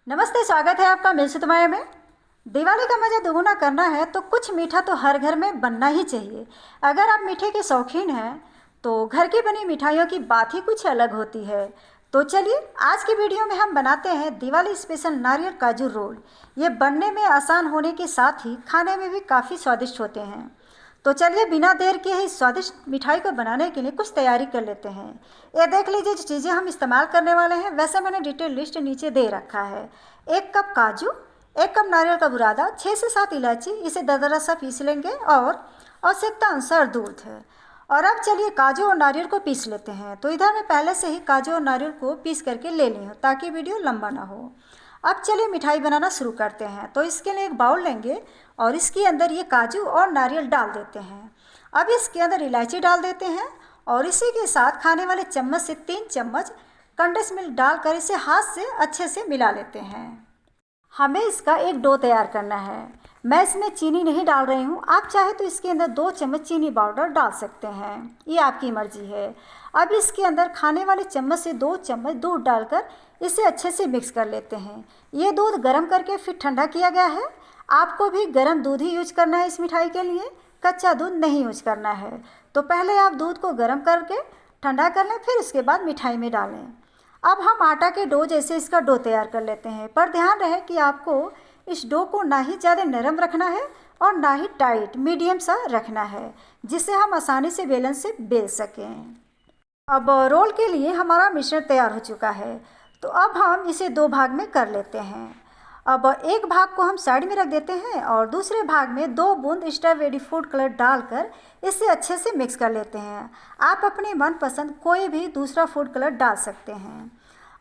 नमस्ते, स्वागत है आपका मिल सुतमाया में। दिवाली का मज़ा दोगुना करना है तो कुछ मीठा तो हर घर में बनना ही चाहिए। अगर आप मीठे के शौकीन हैं तो घर की बनी मिठाइयों की बात ही कुछ अलग होती है। तो चलिए आज की वीडियो में हम बनाते हैं दिवाली स्पेशल नारियल काजू रोल। ये बनने में आसान होने के साथ ही खाने में भी काफ़ी स्वादिष्ट होते हैं। तो चलिए बिना देर के ही स्वादिष्ट मिठाई को बनाने के लिए कुछ तैयारी कर लेते हैं। ये देख लीजिए जो चीज़ें हम इस्तेमाल करने वाले हैं, वैसे मैंने डिटेल लिस्ट नीचे दे रखा है। 1 कप काजू, 1 कप नारियल का बुरादा, 6 से 7 इलायची, इसे दरदरा सा पीस लेंगे और आवश्यकता अनुसार दूध है। और अब चलिए काजू और नारियल को पीस लेते हैं। तो इधर मैं पहले से ही काजू और नारियल को पीस करके ले ली हूँ ताकि वीडियो लंबा ना हो। अब चलिए मिठाई बनाना शुरू करते हैं। तो इसके लिए एक बाउल लेंगे और इसके अंदर ये काजू और नारियल डाल देते हैं। अब इसके अंदर इलायची डाल देते हैं और इसी के साथ खाने वाले चम्मच से 3 चम्मच कंडेंस मिल्क डालकर इसे हाथ से अच्छे से मिला लेते हैं। हमें इसका एक डो तैयार करना है। मैं इसमें चीनी नहीं डाल रही हूँ, आप चाहे तो इसके अंदर 2 चम्मच चीनी पाउडर डाल सकते हैं, ये आपकी मर्जी है। अब इसके अंदर खाने वाले चम्मच से 2 चम्मच दूध डालकर इसे अच्छे से मिक्स कर लेते हैं। ये दूध गर्म करके फिर ठंडा किया गया है। आपको भी गर्म दूध ही यूज करना है इस मिठाई के लिए, कच्चा दूध नहीं यूज करना है। तो पहले आप दूध को गर्म करके ठंडा कर लें, फिर उसके बाद मिठाई में डालें। अब हम आटा के डो जैसे इसका डो तैयार कर लेते हैं, पर ध्यान रहे कि आपको इस डो को ना ही ज़्यादा नरम रखना है और ना ही टाइट, मीडियम सा रखना है, जिससे हम आसानी से बेलन से बेल सकें। अब रोल के लिए हमारा मिश्रण तैयार हो चुका है, तो अब हम इसे 2 भाग में कर लेते हैं। अब एक भाग को हम साइड में रख देते हैं और दूसरे भाग में 2 बूंद स्ट्रॉबेरी फूड कलर डालकर इसे अच्छे से मिक्स कर लेते हैं। आप अपने मनपसंद कोई भी दूसरा फूड कलर डाल सकते हैं।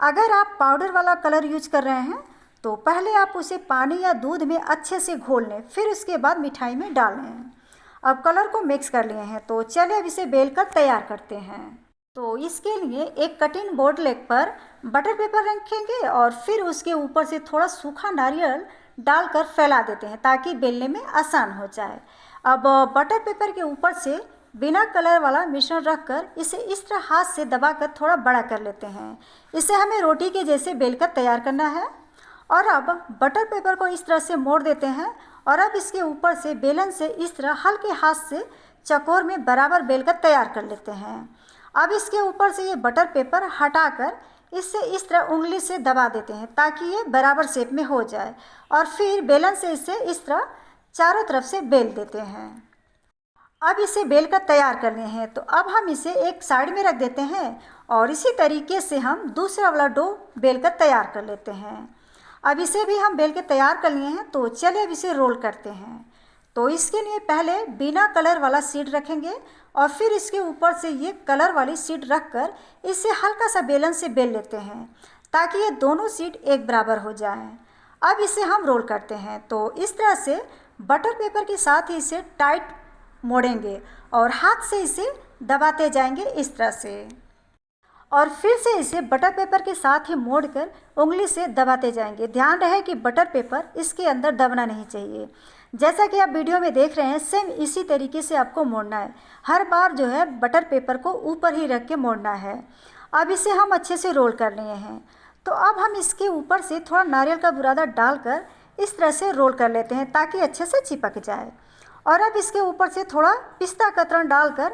अगर आप पाउडर वाला कलर यूज कर रहे हैं तो पहले आप उसे पानी या दूध में अच्छे से घोल लें, फिर उसके बाद मिठाई में डालें। अब कलर को मिक्स कर लिए हैं, तो चलिए अब इसे बेल कर तैयार करते हैं। तो इसके लिए एक कटिंग बोर्ड लेग पर बटर पेपर रखेंगे और फिर उसके ऊपर से थोड़ा सूखा नारियल डालकर फैला देते हैं ताकि बेलने में आसान हो जाए। अब बटर पेपर के ऊपर से बिना कलर वाला मिश्रण रखकर इसे इस तरह हाथ से दबाकर थोड़ा बड़ा कर लेते हैं। इसे हमें रोटी के जैसे बेलकर तैयार करना है। और अब बटर पेपर को इस तरह से मोड़ देते हैं और अब इसके ऊपर से बेलन से इस तरह हल्के हाथ से चकोर में बराबर बेलकर तैयार कर लेते हैं। अब इसके ऊपर से ये बटर पेपर हटाकर इससे इस तरह उंगली से दबा देते हैं ताकि ये बराबर शेप में हो जाए और फिर बेलन से इसे इस तरह चारों तरफ से बेल देते हैं। अब इसे बेल कर तैयार कर लिए हैं, तो अब हम इसे एक साइड में रख देते हैं और इसी तरीके से हम दूसरा वाला डो बेल कर तैयार कर लेते हैं। अब इसे भी हम बेल के तैयार कर लिए हैं, तो चलिए अब इसे रोल करते हैं। तो इसके लिए पहले बिना कलर वाला शीट रखेंगे और फिर इसके ऊपर से ये कलर वाली शीट रखकर इसे हल्का सा बेलन से बेल लेते हैं ताकि ये दोनों शीट एक बराबर हो जाएं। अब इसे हम रोल करते हैं। तो इस तरह से बटर पेपर के साथ ही इसे टाइट मोड़ेंगे और हाथ से इसे दबाते जाएंगे इस तरह से, और फिर से इसे बटर पेपर के साथ ही मोड़कर उंगली से दबाते जाएंगे। ध्यान रहे कि बटर पेपर इसके अंदर दबना नहीं चाहिए। जैसा कि आप वीडियो में देख रहे हैं, सेम इसी तरीके से आपको मोड़ना है। हर बार जो है बटर पेपर को ऊपर ही रख के मोड़ना है। अब इसे हम अच्छे से रोल कर लिए हैं, तो अब हम इसके ऊपर से थोड़ा नारियल का बुरादा डालकर इस तरह से रोल कर लेते हैं ताकि अच्छे से चिपक जाए। और अब इसके ऊपर से थोड़ा पिस्ता कतरन डालकर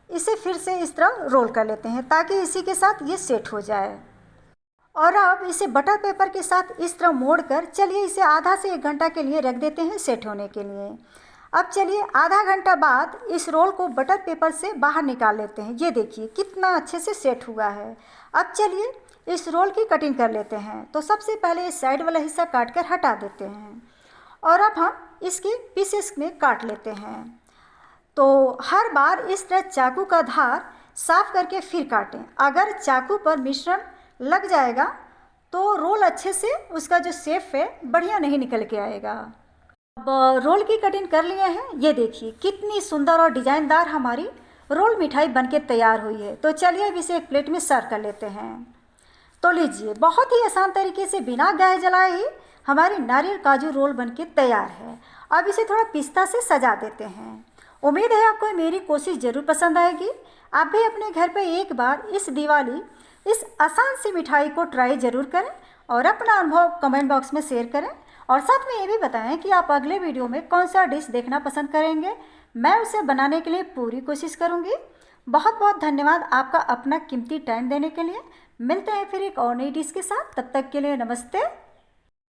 इसे फिर से इस तरह रोल कर लेते हैं ताकि इसी के साथ ये सेट हो जाए। और अब इसे बटर पेपर के साथ इस तरह मोड़कर चलिए इसे आधा से 1 घंटा के लिए रख देते हैं सेट होने के लिए। अब चलिए आधा घंटा बाद इस रोल को बटर पेपर से बाहर निकाल लेते हैं। ये देखिए कितना अच्छे से सेट हुआ है। अब चलिए इस रोल की कटिंग कर लेते हैं। तो सबसे पहले इस साइड वाला हिस्सा काट कर हटा देते हैं और अब हम इसके पीसेस में काट लेते हैं। तो हर बार इस तरह चाकू का धार साफ करके फिर काटें। अगर चाकू पर मिश्रण लग जाएगा तो रोल अच्छे से उसका जो शेप है बढ़िया नहीं निकल के आएगा। अब रोल की कटिंग कर लिए हैं। ये देखिए कितनी सुंदर और डिजाइनदार हमारी रोल मिठाई बनके तैयार हुई है। तो चलिए अब इसे एक प्लेट में सर्व कर लेते हैं। तो लीजिए, बहुत ही आसान तरीके से बिना गैस जलाए ही हमारी नारियल काजू रोल बनके तैयार है। अब इसे थोड़ा पिस्ता से सजा देते हैं। उम्मीद है आपको मेरी कोशिश ज़रूर पसंद आएगी। आप भी अपने घर पर एक बार इस दिवाली इस आसान सी मिठाई को ट्राई ज़रूर करें और अपना अनुभव कमेंट बॉक्स में शेयर करें और साथ में ये भी बताएं कि आप अगले वीडियो में कौन सा डिश देखना पसंद करेंगे। मैं उसे बनाने के लिए पूरी कोशिश करूँगी। बहुत बहुत धन्यवाद आपका अपना कीमती टाइम देने के लिए। मिलते हैं फिर एक और नई डिश के साथ, तब तक के लिए नमस्ते।